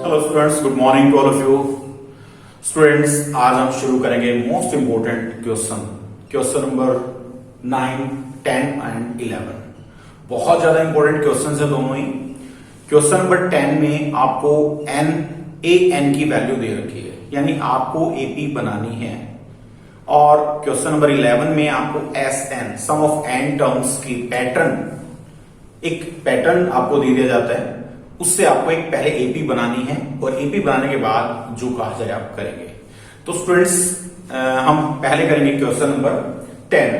Hello students, good morning to all of you. Students, आज हम शुरू करेंगे most important question number 9, 10 and 11। बहुत ज्यादा इंपॉर्टेंट क्वेश्चन है दोनों ही। क्वेश्चन नंबर 10 में आपको एन की वैल्यू दे रखी है, यानी आपको एपी बनानी है। और क्वेश्चन नंबर 11 में आपको SN, sum of n terms की एक पैटर्न आपको दे दिया जाता है। उससे आपको एक पहले एपी बनानी है और एपी बनाने के बाद जो कहा जाए आप करेंगे। तो स्टूडेंट्स, हम पहले करेंगे question number 10।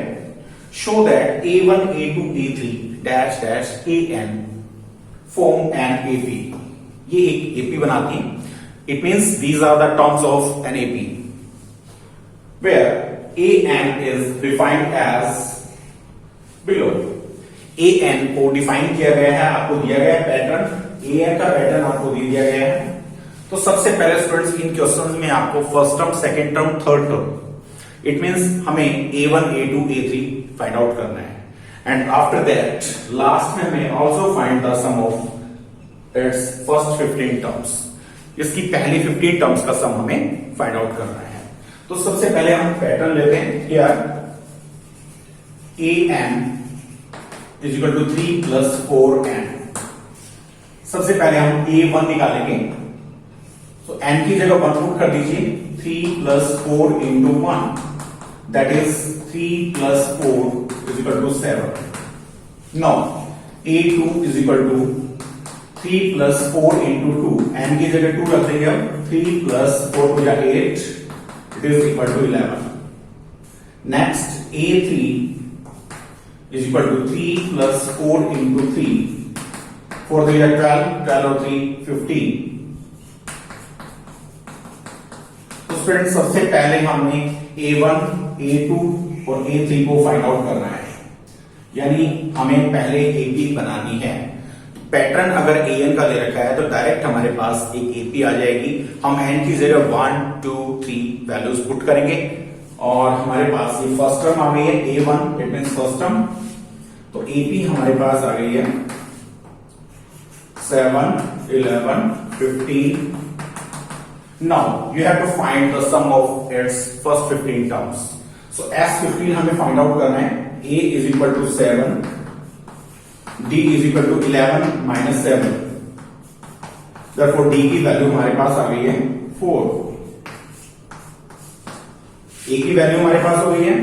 Show that A1, A2, A3 dash dash AN form an AP. ये एक एपी बनाती है। It means these are the terms of an AP where AN is defined as below. AN को define किया गया है, आपको दिया गया है पैटर्न। AN का पैटर्न आपको दे दिया गया है। तो सबसे पहले स्टूडेंट्स, इन क्वेश्चंस में आपको first term, second term, third term, it means हमें A1, A2, A3 find out करना है। एंड आफ्टर दैट लास्ट में हमें also find the sum of its first 15 terms. इसकी पहली 15 टर्म्स का सम हमें फाइंड आउट करना है। तो सबसे पहले हम पैटर्न लेते हैं। Here AN is equal to 3 plus 4N। सबसे पहले हम A1 निकालेंगे। तो N की जगह 1 पुट कर दीजिए। 3 plus 4 into 1 that is 3 plus 4 is equal to 7। Now A2 is equal to 3 plus 4 into 2। N की जगह 2 रख देंगे हम। 3 प्लस 4 हो जाएगा 8, it is equal to 11। Next A3 is equal to 3 plus 4 into 3. 4 3 are 12, 12 और 3 15। तो स्टूडेंट, सबसे पहले हमने A1, A2 और A3 को फाइंड आउट करना है, यानी हमें पहले AP बनानी है। पैटर्न अगर AN का दे रखा है तो डायरेक्ट हमारे पास एक AP आ जाएगी। हम N की जगह 1, 2, 3 वैल्यूज पुट करेंगे और हमारे पास ये फर्स्ट टर्म आ गई है A1, it means first term. तो AP हमारे पास आ गई है 7, 11, 15। Now you have to find the sum of its first 15 terms. So S15 हमें फाइंड आउट करना है। A is equal to 7, D is equal to 11 minus 7। Therefore D की value हमारे पास आ गई है 4। A की वैल्यू हमारे पास हो गई है।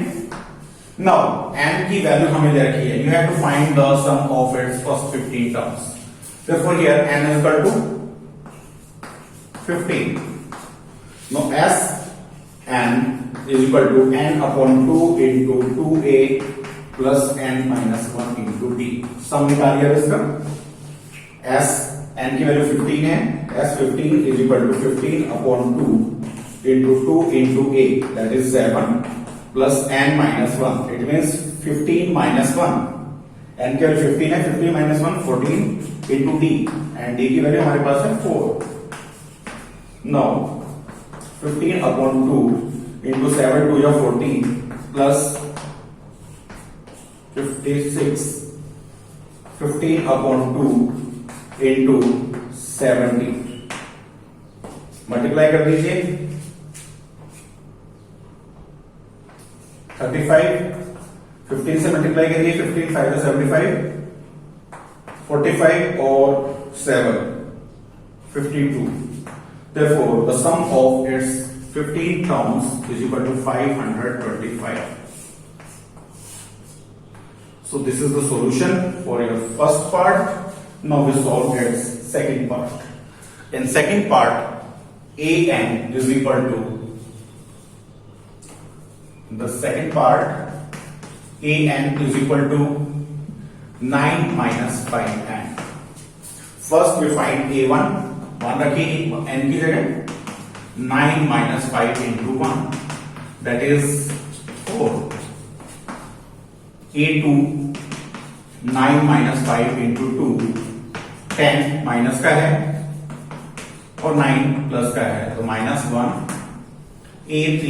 नाउ N की वैल्यू हमें दे रखी है। You have to find the sum of its first 15 terms. Therefore here N is equal to 15। Now Sn is equal to N upon 2 into 2A plus N minus 1 into D। Sum निकालिए इसका। N की वैल्यू 15 है। S15 is equal to 15 upon 2 into 2 into A, that is 7 plus N minus 1. It means 15 minus 1. N की वैल्यू 15 है। 15 minus 1 14 into D, and D की value हमारे पास है 4. Now 15 upon 2 into 7 2 या 14 plus 56. 15 upon 2 into 70. मल्टीप्लाई कर दीजिए। 35, 15 से मल्टीप्लाई करिए। 15 5 to 75, 45 और 7 52। Therefore, the sum of its 15 terms is equal to 525. So this is the solution for your first part. Now we solve its second part. In second part, AN is equal to the second part, AN is equal to 9 minus 5N. First we find A1, 1 रखिए N की जगह। 9 minus 5 into 1, that is 4. A2, 9 minus 5 into 2, 10 minus का है और 9 plus का है, तो minus 1। A3,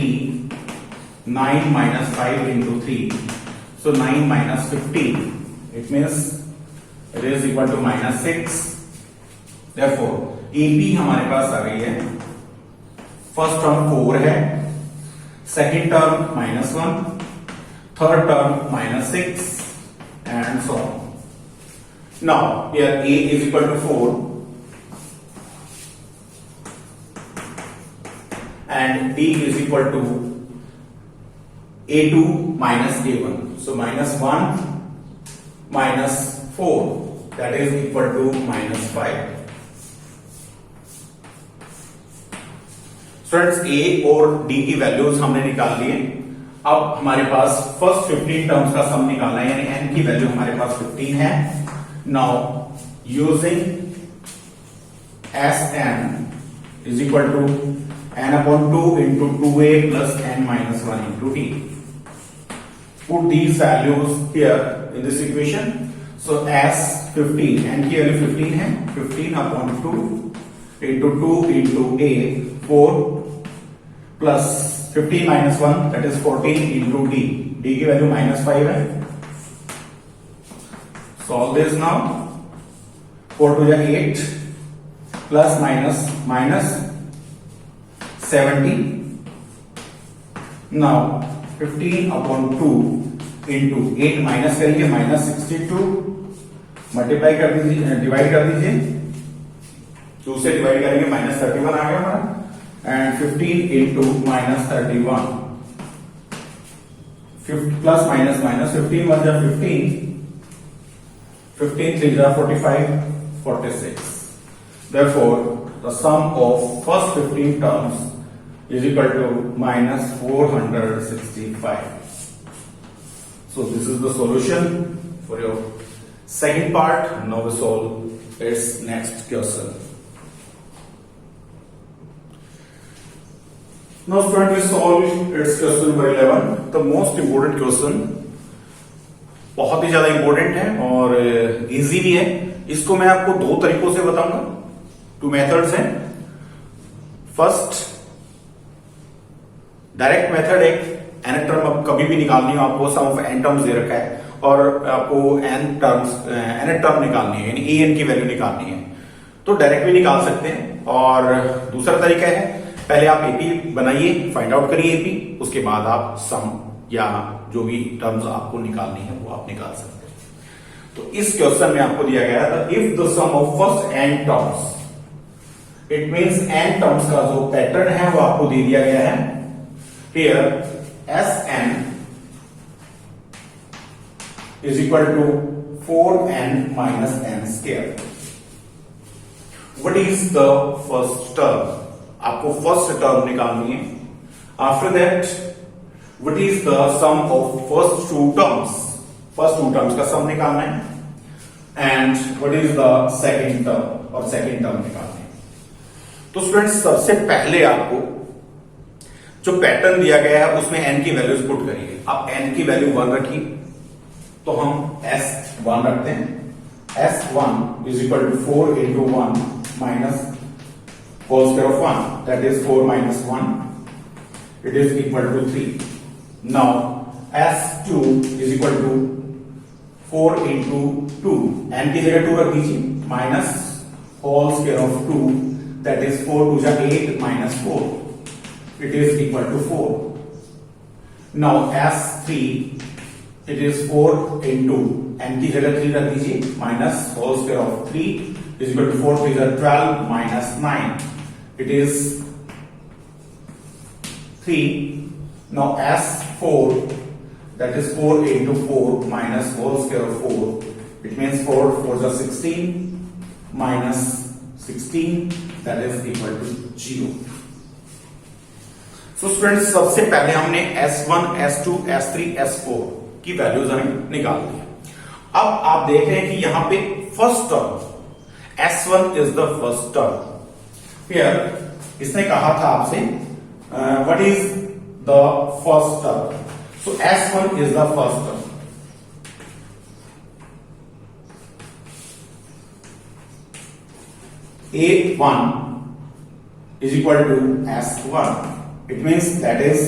9 minus 5 into 3, so 9 minus 15, it means it is equal to minus 6. Therefore AP हमारे पास आ गई है, फर्स्ट टर्म 4 है, second term -1, third term -6 and so on. Now here a is equal to 4 and b is equal to a2 minus a1. So -1 minus 4, that is equal to -5. Students a और d की values हमने निकाल लिए। अब हमारे पास first 15 terms का sum निकालना है, यानी n की वैल्यू हमारे पास 15 है। Now using Sn is equal to n upon 2 into 2a plus n minus 1 into d. Put these values here in this equation. So S 15, n की वैल्यू 15 है, 15 upon 2 into 2 into a 4 plus 15 minus 1, that is 14 into d. d की value -5 है। Solve this now. 4 to 8 plus minus 70. Now 15 upon 2 into 8 minus करेंगे -62, multiply कर दीजिए, divide कर दीजिए, 2 से डिवाइड करेंगे -31 आ गया हमारा, and 15 into -31, plus minus 15 1 जा 15, 15 3 जा 45, 46. Therefore, the sum of first 15 terms is equal to -465. So this is the solution for your second part. Now we solve its next question. Now student, we solve its question number 11. The most important question, बहुत ही ज्यादा important है और easy भी है। इसको मैं आपको 2 तरीकों से बताऊंगा, 2 मेथड्स हैं। फर्स्ट डायरेक्ट मेथड, एक एन टर्म कभी भी निकालनी हो आपको, सम ऑफ एन टर्म्स दे रखा है और आपको एन टर्म निकालनी है, यानी ए एन की वैल्यू निकालनी है, तो डायरेक्ट भी निकाल सकते हैं। और दूसरा तरीका है, पहले आप एपी बनाइए, फाइंड आउट करिए एपी, उसके बाद आप सम या जो भी टर्म्स आपको निकालनी है वो आप निकाल सकते हैं। तो इस क्वेश्चन में आपको दिया गया था, if the sum of first n terms, it means n terms का जो पैटर्न है वो आपको दे दिया गया है। Here Sn is equal to 4n minus n square. What is the first term? आपको फर्स्ट टर्म निकालनी है। After that what is the sum of first 2 terms, first 2 terms का सम निकालना है। And what is the second term, और second term निकालना है। तो स्टूडेंट्स, सबसे पहले आपको जो पैटर्न दिया गया है उसमें n की वैल्यूज पुट करिए। आप n की वैल्यू 1 रखिए, तो हम S1 रखते हैं। S1 is equal to 4 into 1 minus whole square of 1, that is 4 minus 1, it is equal to 3. Now S2 is equal to 4 into 2, n की जगह 2 रख दीजिए, minus whole square of 2, that is 4 2 जा 8 minus 4, it is equal to 4. Now S3, it is 4 into, n की जगह 3 रख दीजिए, minus whole square of 3 is equal to 4 3 जा 12 minus 9, it is 3. Now S4, that is 4 into 4 minus whole square of 4, it means 4 4 is 16 minus 16, that is equal to 0. So students, सबसे पहले हमने S1, S2, S3, S4 की values हमें निकाल दी। अब आप देख रहे हैं कि यहां पे first term S1 is the first term. फिर इसने कहा था आपसे what is the first term, so S1 is the first term. A1 is equal to S1, it means that is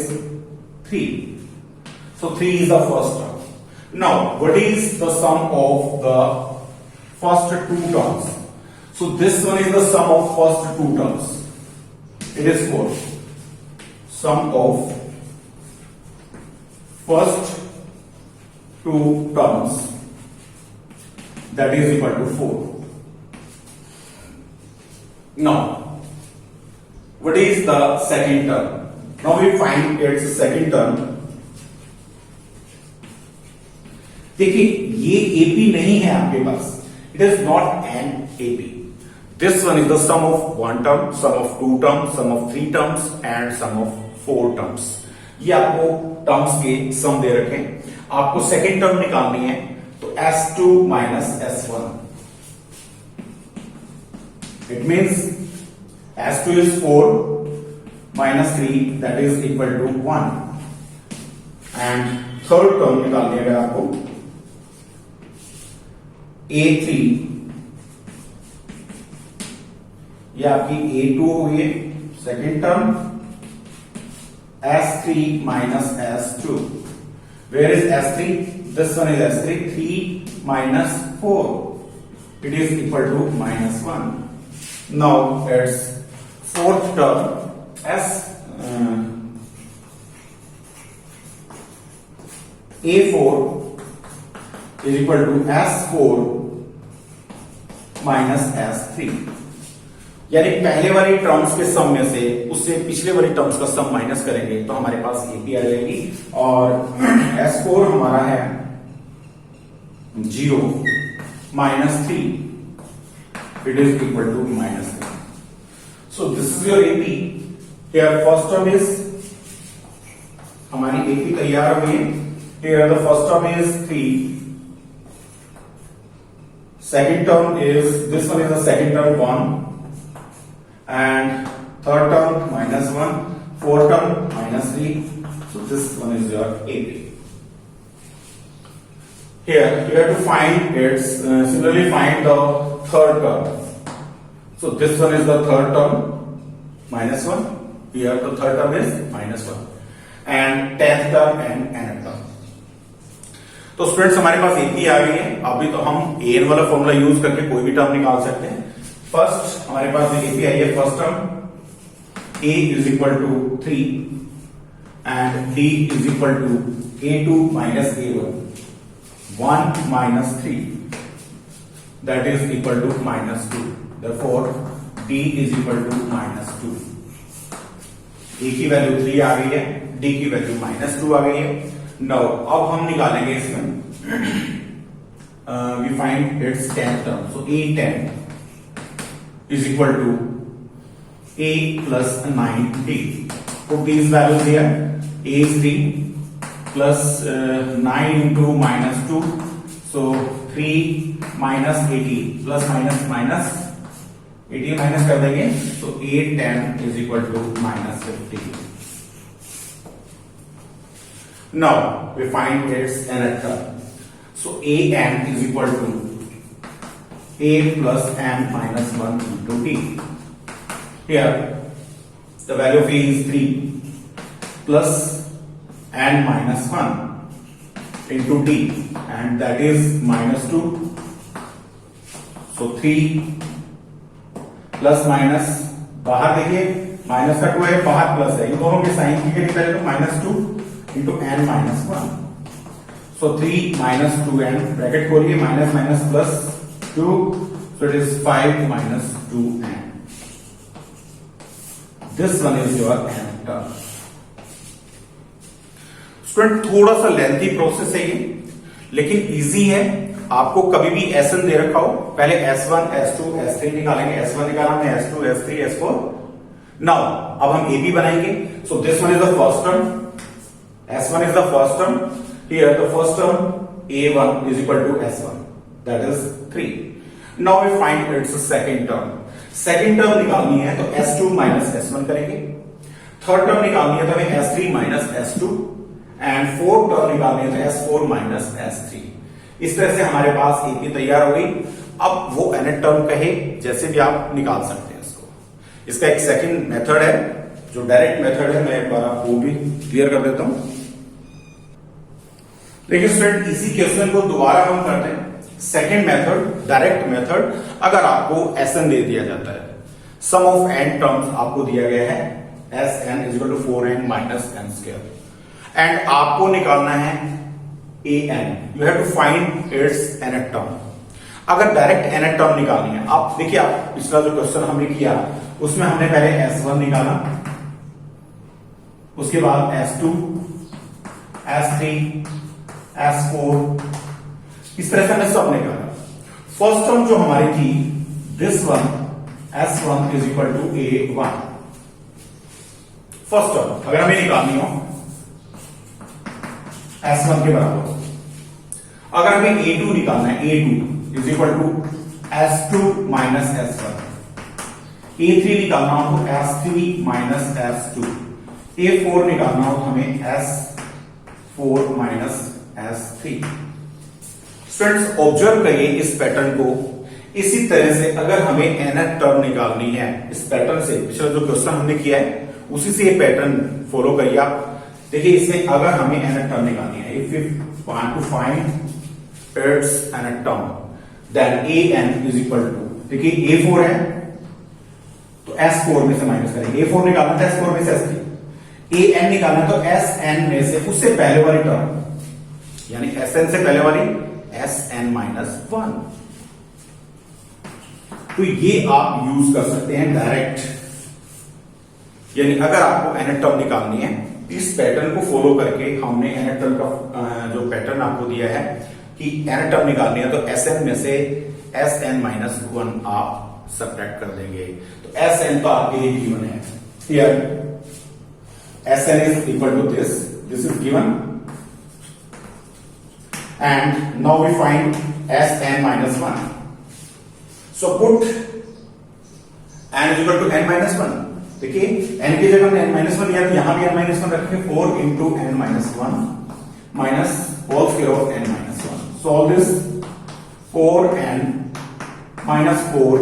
3. So 3 is the first term. Now what is the sum of the first 2 terms? So this one is the sum of first two terms. It is 4. Sum of first two terms, that is equal to 4. Now, what is the second term? Now we find its second term. देखिए ये AP नहीं है आपके पास. It is not an AP. This one is the sum of one term, sum of two terms, sum of three terms and sum of four terms. ये आपको terms के सम दे रखे हैं. आपको सेकेंड टर्म निकालनी है तो S2 minus S1. It means S2 is 4 minus 3, that is equal to 1. And third term निकालनी है आपको A3, ये आपकी A2 हो गई second term. S3 minus S2. Where is S3? This one is S3. 3 minus 4. It is equal to minus 1. Now its fourth term A4 is equal to S4 minus S3. यानी पहले वाली terms के सम में से उससे पिछले वाली टर्म्स का सम माइनस करेंगे तो हमारे पास एपी आ जाएगी. और S4 हमारा है 0 minus 3. It is equal to minus 3. So this is your AP. Here first term is हमारी AP तैयार हो गई. Here the first term is 3. Second term is, this one is the second term 1. And third term minus 1, fourth term minus 3. So this one is your AP. Here you have to find its similarly find the third term. So this one is the third term minus 1. Here the third term is minus 1 and 10th term and nth term. तो students हमारे पास AP आ गई है. अभी तो हम an वाला formula use करके कोई भी टर्म निकाल सकते हैं. फर्स्ट हमारे पास AP आई है. First term A is equal to 3 and D is equal to A2 minus A1. 1 minus 3, that is equal to minus 2. Therefore D is equal to minus 2. A की value 3 आ गई है, D की value minus 2 आ गई है. Now अब हम निकालेंगे इसमें we find its 10th term. So A10 is equal to A plus 9D. Put these values here. A is 3 plus 9 into minus 2. So 3 minus 80 plus minus 80 minus कर देंगे. So A10 is equal to minus 50. Now we find its nth term. So AN is equal to A plus n minus 1 into D. Here the value of A is 3 plus n minus 1 into D, and that is minus 2. So 3 plus minus, बाहर देखिए minus का 2 है, बाहर plus है. इन दोनों के sign की निकले तो minus 2 into n minus 1. So 3 minus 2n bracket खोलिए, minus minus plus 2. So it is 5 minus 2n. This one is your n term. Student थोड़ा सा लेंथी प्रोसेस है ये, लेकिन इजी है. आपको कभी भी SN दे रखा हो, पहले S1, S2, S3 निकालेंगे. S1 निकाला हमने, S2, S3, S4. नाउ अब हम AP बनाएंगे. So this one is the first term. S1 is the first term. Here the first term A1 is equal to S1, that is 3. Now we find its second term. Second term निकालनी है तो S2 minus S1 करेंगे. Third term निकालनी है तो हमें S3 minus S2 and fourth term निकालनी है तो S4 माइनस S3. इस तरह से हमारे पास AP तैयार हो गई. अब वो nth टर्म कहे जैसे भी आप निकाल सकते हैं इसको. इसका एक सेकंड मेथड है जो डायरेक्ट मेथड है, मैं एक बार आपको भी क्लियर कर देता हूं. देखिए स्टूडेंट, इसी क्वेश्चन को दोबारा हम करते हैं. सेकेंड मेथड डायरेक्ट मेथड, अगर आपको Sn दे दिया जाता है, सम ऑफ n टर्म्स आपको दिया गया है Sn is equal to 4n minus n square and आपको निकालना है an, you have to find its nth term. अगर डायरेक्ट nth टर्म निकालनी है, आप देखिए, आप पिछला जो क्वेश्चन हमने किया उसमें हमने पहले S1 निकाला, उसके बाद S2, S3, S4, इस तरह से हमने सब निकाला। फर्स्ट टर्म जो हमारी थी this one S1 is equal to A1, first term अगर हमें निकालनी हो S1 के बराबर। अगर हमें A2 निकालना है, A2 is equal to S2 minus S1। A3 निकालना हो तो S3 माइनस S2। A4 निकालना हो तो हमें S4 minus S3। Students observe करिए इस पैटर्न को। इसी तरह से अगर हमें nth टर्म निकालनी है, इस पैटर्न से पिछला जो क्वेश्चन हमने किया है उसी से ये पैटर्न फॉलो करिए आप। देखिए इसमें अगर हमें nth टर्म निकालनी है, if you want to find its nth term then an is equal to, देखिए A4 है तो S4 में से माइनस करेंगे, A4 निकालना था S4 में से S3, an निकालना तो Sn में से उससे पहले वाली टर्म, यानी Sn से पहले वाली Sn माइनस 1। तो ये आप यूज कर सकते हैं डायरेक्ट, यानी अगर आपको nth टर्म निकालनी है इस पैटर्न को फॉलो करके हमने nth टर्म का जो पैटर्न आपको दिया है कि nth टर्म निकालनी है तो Sn में से Sn माइनस 1 आप सब्ट्रैक्ट कर देंगे। तो Sn तो आपके लिए गिवन है, here Sn is equal to this is given and now we find Sn minus 1. So put n is equal to n minus 1. देखिए n की जगह हमने n minus 1 लिया, यहां भी n minus 1 रखेंगे, 4 into n minus 1 minus whole square of n minus 1. Solve this, 4n minus 4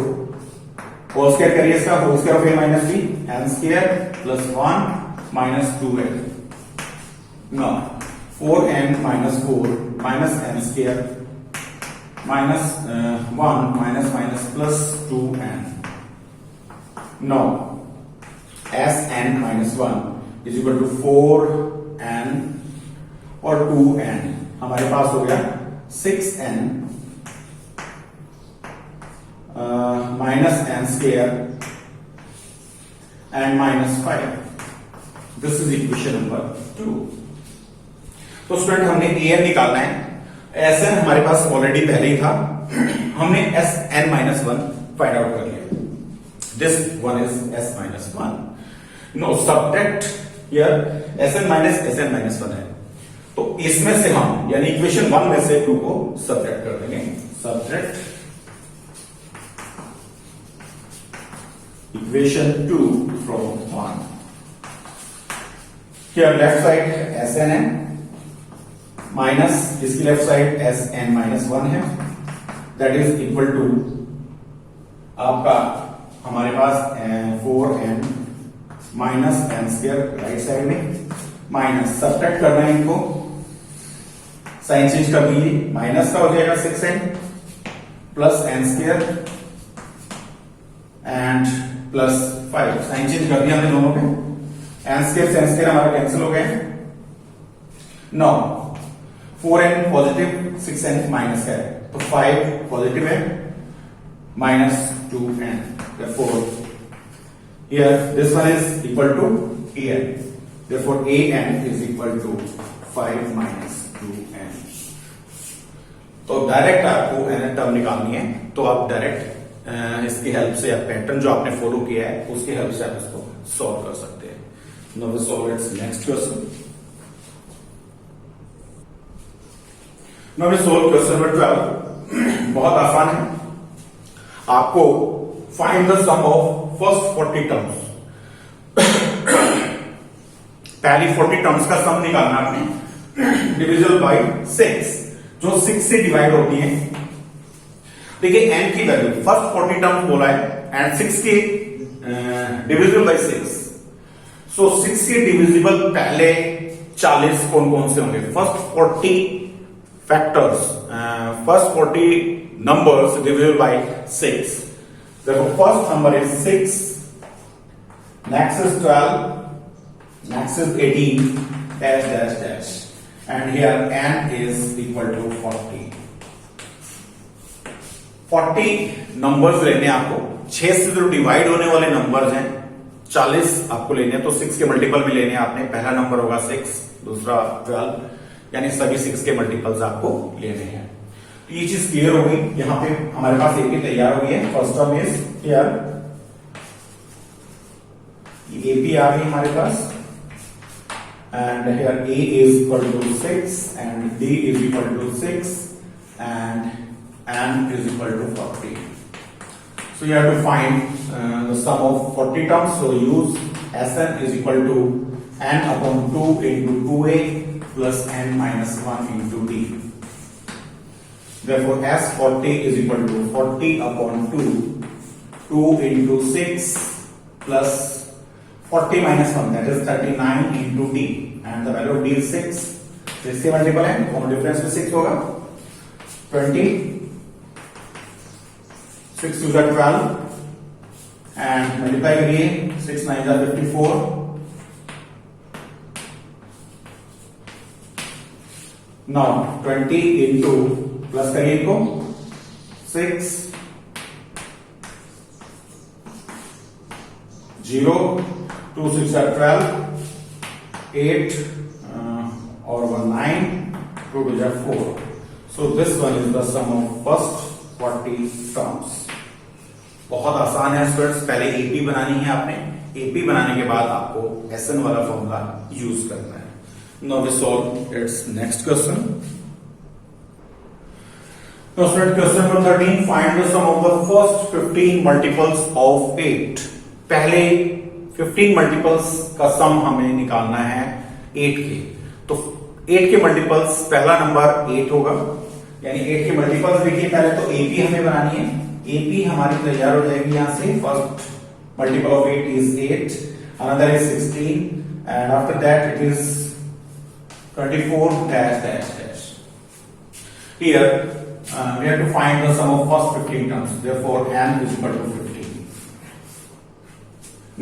whole square करिए इसका, whole square of a minus b, n square plus 1 minus 2n. Now 4n minus 4 minus n square minus 1 minus minus plus 2n. Now Sn minus 1 is equal to 4n और 2n, हमारे पास हो गया 6n minus n square and minus 5. This is equation number 2. तो student हमने an निकालना है, Sn हमारे पास already पहले ही था, हमने Sn माइनस 1 फाइंड आउट कर लिया, this one is S minus 1। Now subtract here Sn minus Sn minus 1 है, तो इसमें से हम यानी इक्वेशन 1 में से 2 को सब्ट्रैक्ट कर देंगे। Subtract equation 2 from 1। Here left side Sn है माइनस इसकी लेफ्ट साइड Sn माइनस 1 है, दैट इज इक्वल टू आपका हमारे पास 4n minus n square right side में, माइनस सब्ट्रैक्ट करना है इनको, साइन चेंज कर दीजिए, माइनस का हो जाएगा 6n plus n square and plus 5, sign change कर दिया हमने दोनों पे, n स्क्वायर से n स्क्वायर हमारा कैंसिल हो गया। No 4n positive 6n minus का है तो 5 पॉजिटिव है minus 2n, therefore here this one is equal to an, therefore an is equal to 5 minus 2n। तो डायरेक्ट आपको nth टर्म निकालनी है तो आप डायरेक्ट इसकी हेल्प से या पैटर्न जो आपने फॉलो किया है उसकी हेल्प से आप इसको सॉल्व कर सकते हैं। Now we solve its next question. Now we solve question number 12। बहुत आसान है, आपको find the sum of first 40 terms. पहली 40 टर्म्स का सम निकालना आपने डिविजिबल बाय 6, जो 6 से डिवाइड होती है। देखिए n की वैल्यू फर्स्ट 40 टर्म्स बोला है एंड 6 के डिविजिबल बाय 6, सो 6 के डिविजिबल पहले 40 कौन कौन से होंगे? First 40 factors. First 40 numbers divisible by 6. Therefore, first number is 6. Next is 12. Next is 18. Dash dash dash. And here n is equal to 40. 40 numbers लेने आपको 6 से जो डिवाइड होने वाले नंबर्स हैं 40 आपको लेने हैं, तो 6 के मल्टीपल भी लेने हैं आपने। पहला नंबर होगा 6, दूसरा 12, यानी सभी 6 के मल्टीपल्स आपको लेने हैं। तो ये चीज क्लियर हो गई। यहां पे हमारे पास एपी तैयार हो गई है। First term is here, AP आ गई हमारे पास, and here a is equal to 6 and d is equal to 6 and n is equal to 40. So you have to find the sum of 40 terms. So use Sn is equal to n upon 2 into 2a plus n minus 1 into d. Therefore S40 is equal to 40 upon 2, 2 into 6 plus 40 minus 1, that is 39 into d, and the value of d is 6. So इससे multiple है, दोनों difference में 6 होगा। 20, 6 to the 12 and multiply करिए, 6 9 जा 54, now 20 into plus करिए इनको 6 0 2 6 are 12, 8 or 1 9, 2 2 are 4. So this one is the sum of first 40 terms. बहुत आसान है स्टूडेंट्स, पहले एपी बनानी है आपने, एपी बनाने के बाद आपको एसएन वाला फॉर्मूला यूज करना है। Now we solve its next question. Now student, question number 13, find the sum of the first 15 multiples of 8. पहले 15 मल्टीपल्स का सम हमें निकालना है 8 के। तो 8 के मल्टीपल्स, पहला नंबर 8 होगा, यानी 8 के मल्टीपल्स देखिए। पहले तो एपी हमें बनानी है, एपी हमारी तैयार हो जाएगी यहां से। First multiple of 8 is 8, another is 16 and after that it is 24 dash dash dash. Here we have to find the sum of first 15 terms. Therefore n is equal to 15.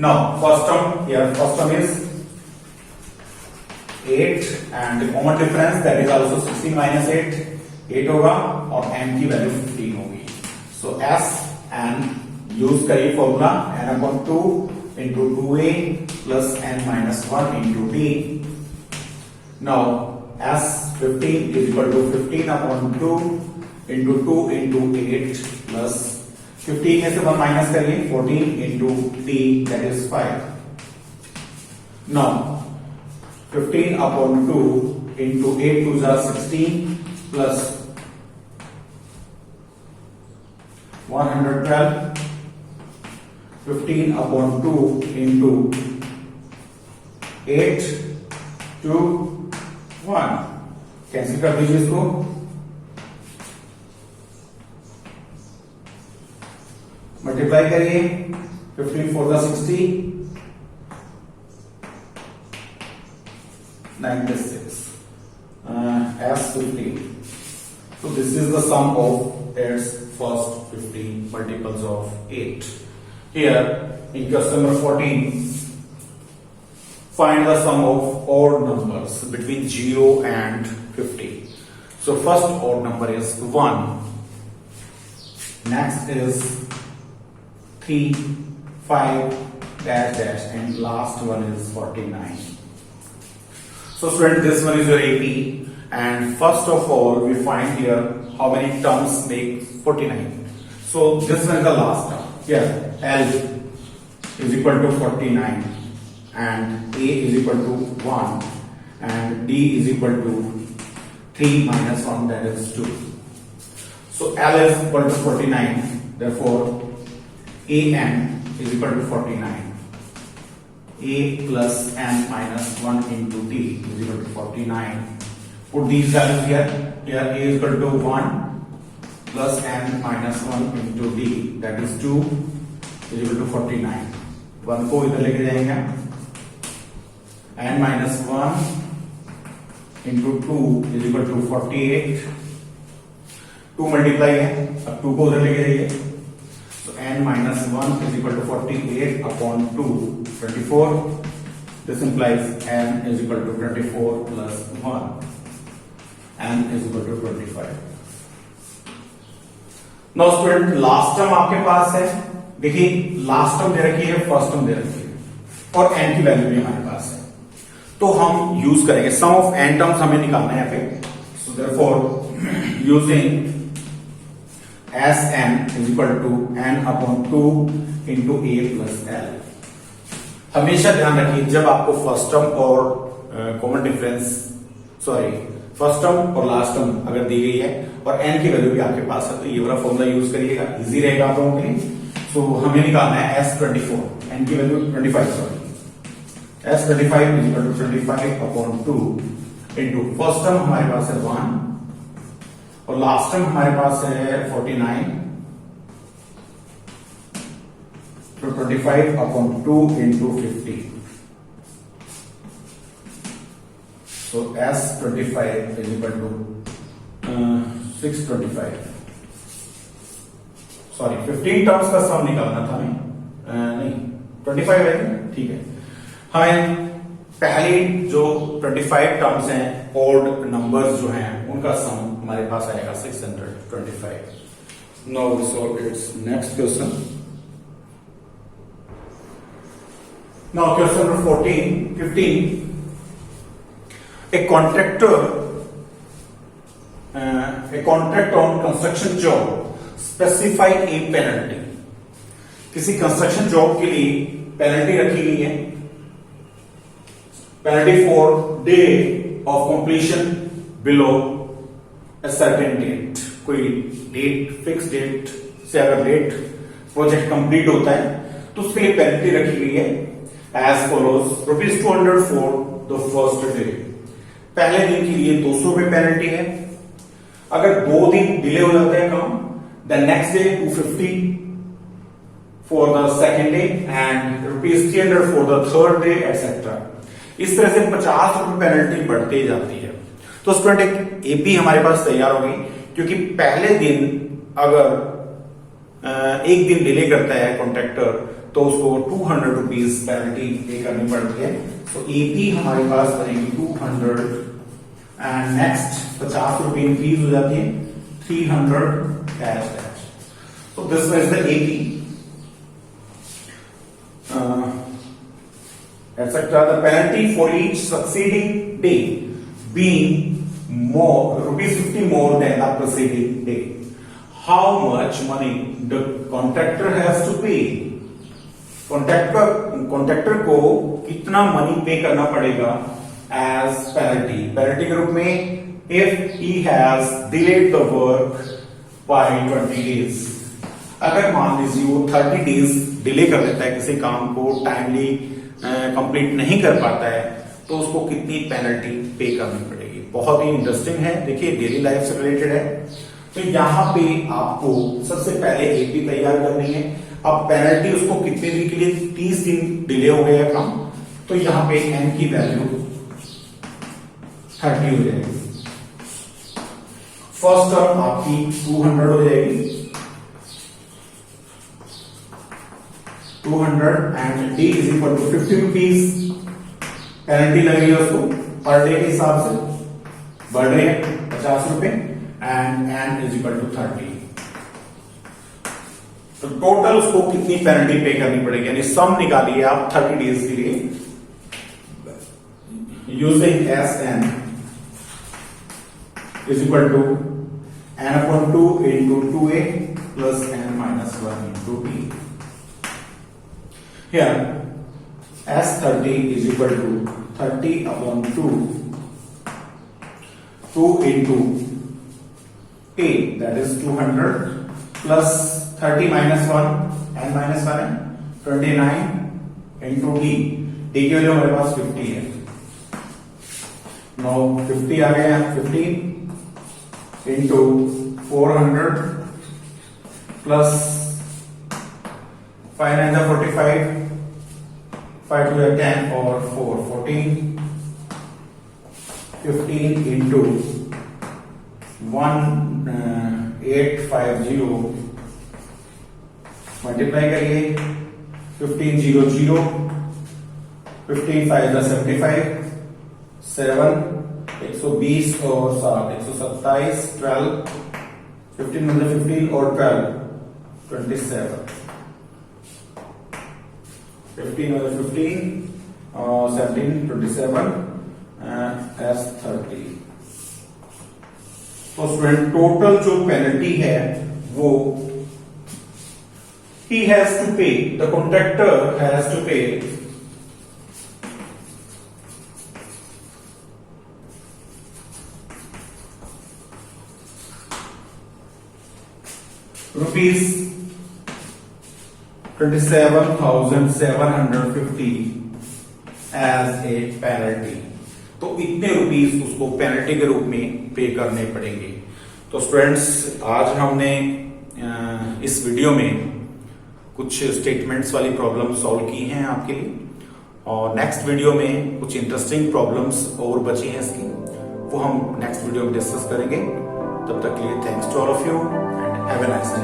Now first term, here first term is 8 and the common difference, that is also 16 minus 8, 8 होगा और n की वैल्यू 15 होगी। So s n use करिए formula, n upon 2 into 2a plus n minus 1 into d. Now s 15 is equal to 15 upon 2 into 2 into 8 plus 15 में से 1 minus करिए, 14 into t, that is 5. Now 15 upon 2 into 8 2 are 16 plus 112, 15 upon 2 into 8 to 1, cancel कर दीजिए इसको। Multiply करिए, 15 4 the 60, 96, S15. So this is the sum of its first 15 multiples of 8. Here in question number 14, find the sum of odd numbers between 0 and 50. So first odd number is 1, next is 3, 5 dash dash, and last one is 49. So student, this one is your AP, and first of all we find here how many terms make 49. So this one is the last term. Here L is equal to 49 and A is equal to 1 and D is equal to 3 minus 1, that is 2. So L is equal to 49, therefore AN is equal to 49. A plus n minus 1 into d is equal to 49. Put these values here. Here A is equal to 1 plus n minus 1 into d, that is 2, is equal to 49. 1 को इधर लेके जाएंगे, n minus 1 into 2 is equal to 48। 2 multiply है, अब 2 को उधर लेके जाइए, तो n minus 1 is equal to 48 upon 2 24। This implies n is equal to 24 plus 1, n is equal to 25। Now student last term आपके पास है, देखिए लास्ट टर्म दे रखी है, फर्स्ट टर्म दे रखी है और n की वैल्यू भी हमारे पास है, तो हम यूज करेंगे सम ऑफ n टर्म्स हमें निकालना है यहाँ पे। So therefore using Sn is equal to n upon 2 into a plus l। हमेशा ध्यान रखिए जब आपको फर्स्ट टर्म और कॉमन डिफरेंस फर्स्ट टर्म और लास्ट टर्म अगर दी गई है और n की वैल्यू भी आपके पास है, तो ये वाला फॉर्मूला यूज करिएगा, इजी रहेगा आप लोगों के लिए। सो हमें निकालना है S24, n की value 25, S25 is equal to 25 upon 2 into first term हमारे पास है 1 और लास्ट टर्म हमारे पास है 49, तो 25 upon 2 into 50। So S25 is equal to 625, sorry 15 terms का सम निकालना था नहीं 25 है, ठीक है। हमें पहली जो 25 टर्म्स हैं ओड नंबर्स जो हैं उनका सम हमारे पास आएगा 625। Now we solve its next question. Now question number 15। A contract on construction job specify a penalty। किसी कंस्ट्रक्शन जॉब के लिए पेनल्टी रखी गई है, penalty for day of completion below a certain date। कोई डेट, फिक्स डेट से अगर late project complete होता है तो उसके लिए पेनल्टी रखी गई है as follows ₹200 for the first day. पहले दिन के लिए 200 रुपए पेनल्टी है, अगर 2 दिन डिले हो जाता है काम, the next day 250 for the second day and ₹300 for the third day etcetera. इस तरह से 50 रुपए पेनल्टी बढ़ती ही जाती है। तो स्टूडेंट एक एपी हमारे पास तैयार हो गई, क्योंकि पहले दिन अगर एक दिन डिले करता है कॉन्ट्रैक्टर तो उसको 200 रुपीज पेनल्टी पे करनी पड़ती है। तो एपी हमारे पास बनेगी 200 एंड नेक्स्ट 50 रुपए इंक्रीज हो जाती है 300 कैश। तो this is the AP etc. The penalty for each succeeding day being ₹50 more than the preceding day. How much money the contractor has to pay? Contractor को कितना money पे करना पड़ेगा एज पेनल्टी के रूप में if he has delayed the work by 20 days. अगर मान लीजिए वो 30 डेज डिले कर देता है, किसी काम को टाइमली कंप्लीट नहीं कर पाता है, तो उसको कितनी पेनल्टी पे करनी पड़ेगी। बहुत ही इंटरेस्टिंग है, देखिए डेली लाइफ से रिलेटेड है। तो यहां पे आपको सबसे पहले एपी तैयार करनी है। अब पेनल्टी उसको कितने दिन के लिए, 30 दिन डिले हो गया काम, तो यहां पे एन की वैल्यू 30 हो जाएगी। फर्स्ट टर्म आपकी 200 हो जाएगी, 200 and D is equal to 50 rupees penalty लगेगी उसको पर डे के हिसाब से, बढ़ रहे हैं 50 रुपए and n is equal to 30। तो टोटल उसको कितनी पेनल्टी पे करनी पड़ेगी, यानी सम निकालिए आप 30 डेज के लिए using S n is equal to n upon 2 into 2a plus n minus 1 into b। Here S30 is equal to 30 upon 2 into A, that is 200 plus 30 minus 1 n minus 1 है 29 into D। D की value हमारे पास 50 है। Now 50 आ गया, 50 into 400 plus 5 9 is 45, 5 2 is 10 और 4 14 15 into 1850 multiply करिए 15 0 0 15 5 75 7 120 और 7 127 12 15 मतलब 15 और 12 27 15 मतलब 15 और 17 27 as 30। तो स्टूडेंट टोटल जो पेनल्टी है वो he has to pay, the contractor has to pay rupees 27,750 as a penalty। तो इतने रुपीस उसको पेनल्टी के रूप में पे करने पड़ेंगे। तो स्टूडेंट्स आज हमने इस वीडियो में कुछ स्टेटमेंट्स वाली प्रॉब्लम सॉल्व की हैं आपके लिए, और नेक्स्ट वीडियो में कुछ इंटरेस्टिंग प्रॉब्लम्स और बची हैं इसकी, वो हम नेक्स्ट वीडियो में डिस्कस करेंगे। तब तक के लिए thanks to all of you and have a nice day.